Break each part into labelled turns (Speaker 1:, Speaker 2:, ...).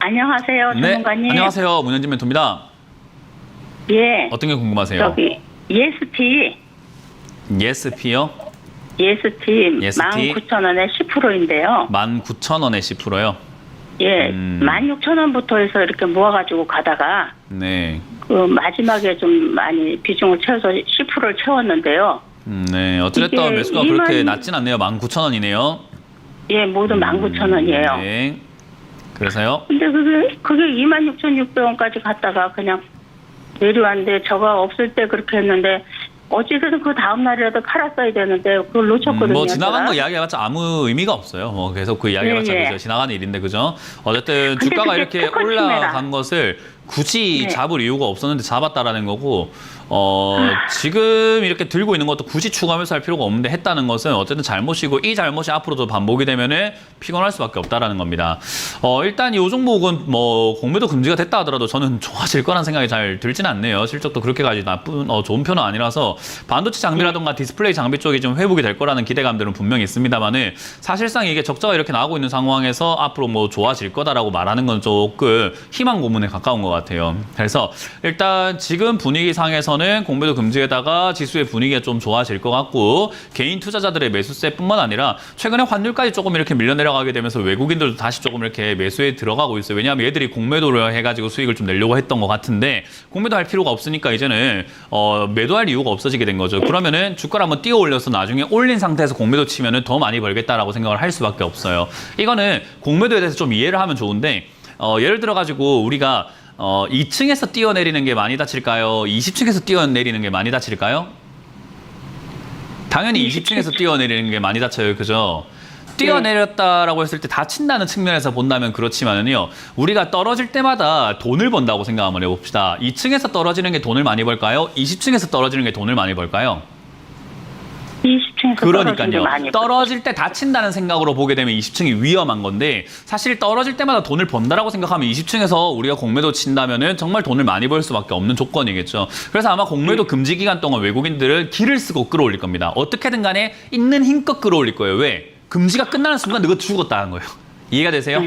Speaker 1: 안녕하세요,
Speaker 2: 네,
Speaker 1: 전문가님.
Speaker 2: 안녕하세요. 문현진 멘토입니다.
Speaker 1: 예.
Speaker 2: 어떤 게 궁금하세요?
Speaker 1: 저기 예스티
Speaker 2: 예스피요?
Speaker 1: 예스티
Speaker 2: 예스티?
Speaker 1: 19,000원에 10%인데요.
Speaker 2: 19,000원에 10%요?
Speaker 1: 예. 16,000원부터 해서 이렇게 모아가지고 가다가
Speaker 2: 네.
Speaker 1: 그 마지막에 좀 많이 비중을 채워서 10%를 채웠는데요.
Speaker 2: 네. 어찌됐든
Speaker 1: 이게
Speaker 2: 매수가 그렇게 낮진 않네요. 19,000원이네요.
Speaker 1: 예, 모두 19,000원이에요.
Speaker 2: 네. 그래서요?
Speaker 1: 근데 그게 26,600원까지 갔다가 그냥 내려왔는데 저가 없을 때 그렇게 했는데 어찌됐든 그 다음 날이라도 팔았어야 되는데 그걸 놓쳤거든요.
Speaker 2: 뭐 지나간 거
Speaker 1: 제가.
Speaker 2: 이야기해봤자 아무 의미가 없어요. 뭐 계속 그 이야기해봤자
Speaker 1: 예, 예.
Speaker 2: 그죠? 지나가는 일인데 그죠? 어쨌든
Speaker 1: 근데
Speaker 2: 주가가
Speaker 1: 그게
Speaker 2: 이렇게
Speaker 1: 똑같이
Speaker 2: 올라간 것을 굳이
Speaker 1: 네.
Speaker 2: 잡을 이유가 없었는데 잡았다라는 거고 지금 이렇게 들고 있는 것도 굳이 추가 매수할 필요가 없는데 했다는 것은 어쨌든 잘못이고 이 잘못이 앞으로도 반복이 되면은 피곤할 수밖에 없다라는 겁니다. 일단 이 종목은 뭐 공매도 금지가 됐다 하더라도 저는 좋아질 거란 생각이 잘 들진 않네요. 실적도 그렇게까지 나쁜 좋은 편은 아니라서 반도체 장비라든가 디스플레이 장비 쪽이 좀 회복이 될 거라는 기대감들은 분명히 있습니다만은 사실상 이게 적자가 이렇게 나오고 있는 상황에서 앞으로 뭐 좋아질 거다라고 말하는 건 조금 희망 고문에 가까운 것 같아요. 그래서 일단 지금 분위기 상에서는 공매도 금지에다가 지수의 분위기가 좀 좋아질 것 같고 개인 투자자들의 매수세뿐만 아니라 최근에 환율까지 조금 이렇게 밀려 내려가게 되면서 외국인들도 다시 조금 이렇게 매수에 들어가고 있어요. 왜냐하면 얘들이 공매도를 해가지고 수익을 좀 내려고 했던 것 같은데 공매도 할 필요가 없으니까 이제는 매도할 이유가 없어지게 된 거죠. 그러면은 주가를 한번 띄워 올려서 나중에 올린 상태에서 공매도 치면은 더 많이 벌겠다라고 생각을 할 수밖에 없어요. 이거는 공매도에 대해서 좀 이해를 하면 좋은데 예를 들어 가지고 우리가 2층에서 뛰어내리는 게 많이 다칠까요? 20층에서 뛰어내리는 게 많이 다칠까요? 당연히 20층에서 뛰어내리는 게 많이 다쳐요. 그죠? 뛰어내렸다라고 했을 때 다친다는 측면에서 본다면 그렇지만은요. 우리가 떨어질 때마다 돈을 번다고 생각 한번 해봅시다. 2층에서 떨어지는 게 돈을 많이 벌까요? 20층에서 떨어지는 게 돈을 많이 벌까요?
Speaker 1: 20층에서
Speaker 2: 그러니까요.
Speaker 1: 많이
Speaker 2: 떨어질 때 다친다는 생각으로 보게 되면 20층이 위험한 건데 사실 떨어질 때마다 돈을 번다라고 생각하면 20층에서 우리가 공매도 친다면은 정말 돈을 많이 벌 수밖에 없는 조건이겠죠. 그래서 아마 공매도 금지 기간 동안 외국인들은 기를 쓰고 끌어올릴 겁니다. 어떻게든 간에 있는 힘껏 끌어올릴 거예요. 왜? 금지가 끝나는 순간 너가 죽었다는 거예요. 이해가 되세요?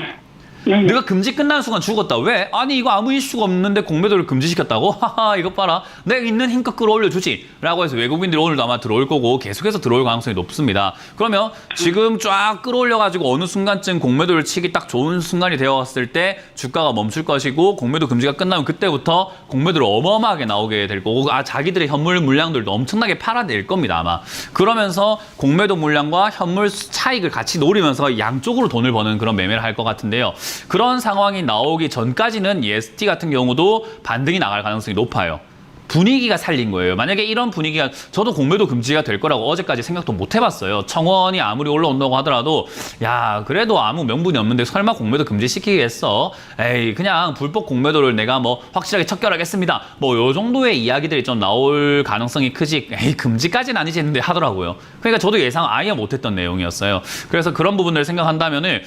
Speaker 1: 네네.
Speaker 2: 내가 금지 끝나는 순간 죽었다. 왜? 아니 이거 아무 이슈가 없는데 공매도를 금지시켰다고? 하하 이것 봐라. 내가 있는 힘껏 끌어올려주지. 라고 해서 외국인들이 오늘도 아마 들어올 거고 계속해서 들어올 가능성이 높습니다. 그러면 지금 쫙 끌어올려가지고 어느 순간쯤 공매도를 치기 딱 좋은 순간이 되었을 때 주가가 멈출 것이고 공매도 금지가 끝나면 그때부터 공매도를 어마어마하게 나오게 될 거고 자기들의 현물 물량들도 엄청나게 팔아낼 겁니다. 아마. 그러면서 공매도 물량과 현물 차익을 같이 노리면서 양쪽으로 돈을 버는 그런 매매를 할 것 같은데요. 그런 상황이 나오기 전까지는 EST 같은 경우도 반등이 나갈 가능성이 높아요. 분위기가 살린 거예요. 만약에 이런 분위기가 저도 공매도 금지가 될 거라고 어제까지 생각도 못 해봤어요. 청원이 아무리 올라온다고 하더라도 야 그래도 아무 명분이 없는데 설마 공매도 금지시키겠어? 에이 그냥 불법 공매도를 내가 뭐 확실하게 척결하겠습니다. 뭐 요 정도의 이야기들이 좀 나올 가능성이 크지 에이 금지까지는 아니지 했는데 하더라고요. 그러니까 저도 예상 아예 못했던 내용이었어요. 그래서 그런 부분들을 생각한다면은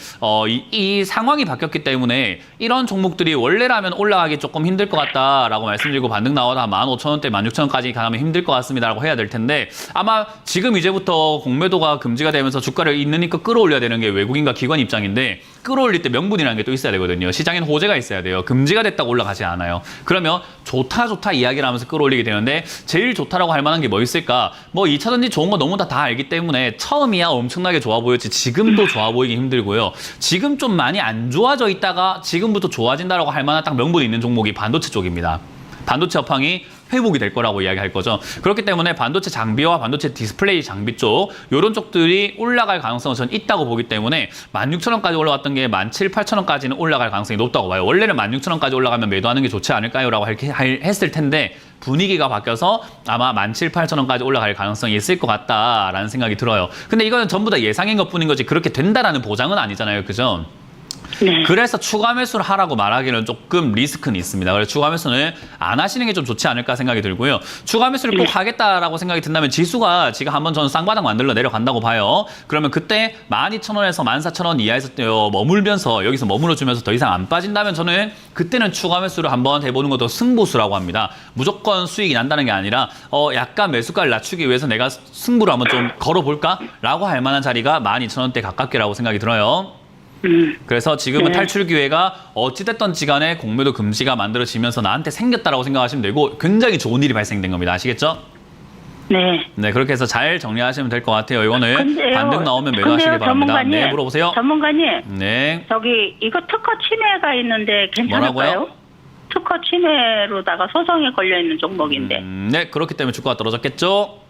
Speaker 2: 이 상황이 바뀌었기 때문에 이런 종목들이 원래라면 올라가기 조금 힘들 것 같다라고 말씀드리고 반등 나와도 한 15,000원대, 16,000원까지 가면 힘들 것 같습니다라고 해야 될 텐데 아마 지금 이제부터 공매도가 금지가 되면서 주가를 있는 힘껏 끌어올려야 되는 게 외국인과 기관 입장인데 끌어올릴 때 명분이라는 게 또 있어야 되거든요. 시장엔 호재가 있어야 돼요. 금지가 됐다고 올라가지 않아요. 그러면 좋다 이야기를 하면서 끌어올리게 되는데 제일 좋다라고 할 만한 게 뭐 있을까? 뭐 2차전지 좋은 거 너무 다 알기 때문에 처음이야 엄청나게 좋아 보였지 지금도 좋아 보이기 힘들고요. 지금 좀 많이 안 좋아져 있다가 지금부터 좋아진다라고 할 만한 딱 명분이 있는 종목이 반도체 쪽입니다. 반도체 업황이 회복이 될 거라고 이야기할 거죠. 그렇기 때문에 반도체 장비와 반도체 디스플레이 장비 쪽 이런 쪽들이 올라갈 가능성은 전 있다고 보기 때문에 16,000원까지 올라왔던 게 17,000, 18,000원까지는 올라갈 가능성이 높다고 봐요. 원래는 16,000원까지 올라가면 매도하는 게 좋지 않을까요? 라고 했을 텐데 분위기가 바뀌어서 아마 17,000, 18,000원까지 올라갈 가능성이 있을 것 같다라는 생각이 들어요. 근데 이거는 전부 다 예상인 것뿐인 거지 그렇게 된다라는 보장은 아니잖아요. 그죠?
Speaker 1: 네.
Speaker 2: 그래서 추가 매수를 하라고 말하기는 조금 리스크는 있습니다. 그래서 추가 매수는 안 하시는 게 좀 좋지 않을까 생각이 들고요. 추가 매수를 꼭 하겠다라고 생각이 든다면 지수가 지금 한번 저는 쌍바닥 만들러 내려간다고 봐요. 그러면 그때 12,000원에서 14,000원 이하에서 머물면서 여기서 머물러주면서 더 이상 안 빠진다면 저는 그때는 추가 매수를 한번 해보는 것도 승부수라고 합니다. 무조건 수익이 난다는 게 아니라 약간 매수가를 낮추기 위해서 내가 승부를 한번 좀 걸어볼까? 라고 할 만한 자리가 12,000원대 가깝게라고 생각이 들어요. 그래서 지금은
Speaker 1: 네.
Speaker 2: 탈출 기회가 어찌됐던지 간에 공매도 금지가 만들어지면서 나한테 생겼다라고 생각하시면 되고 굉장히 좋은 일이 발생된 겁니다. 아시겠죠?
Speaker 1: 네.
Speaker 2: 네, 그렇게 해서 잘 정리하시면 될 것 같아요. 이거는
Speaker 1: 근데요,
Speaker 2: 반등 나오면 매도하시기 바랍니다.
Speaker 1: 전문가님,
Speaker 2: 네, 물어보세요.
Speaker 1: 전문가님,
Speaker 2: 네.
Speaker 1: 저기 이거 특허 침해가 있는데 괜찮을까요?
Speaker 2: 뭐라고요?
Speaker 1: 특허 침해로다가 소송에 걸려 있는 종목인데.
Speaker 2: 네, 그렇기 때문에 주가가 떨어졌겠죠?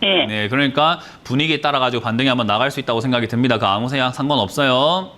Speaker 1: 예.
Speaker 2: 네, 그러니까 분위기에 따라 가지고 반등이 한번 나갈 수 있다고 생각이 듭니다. 그 아무 상관없어요.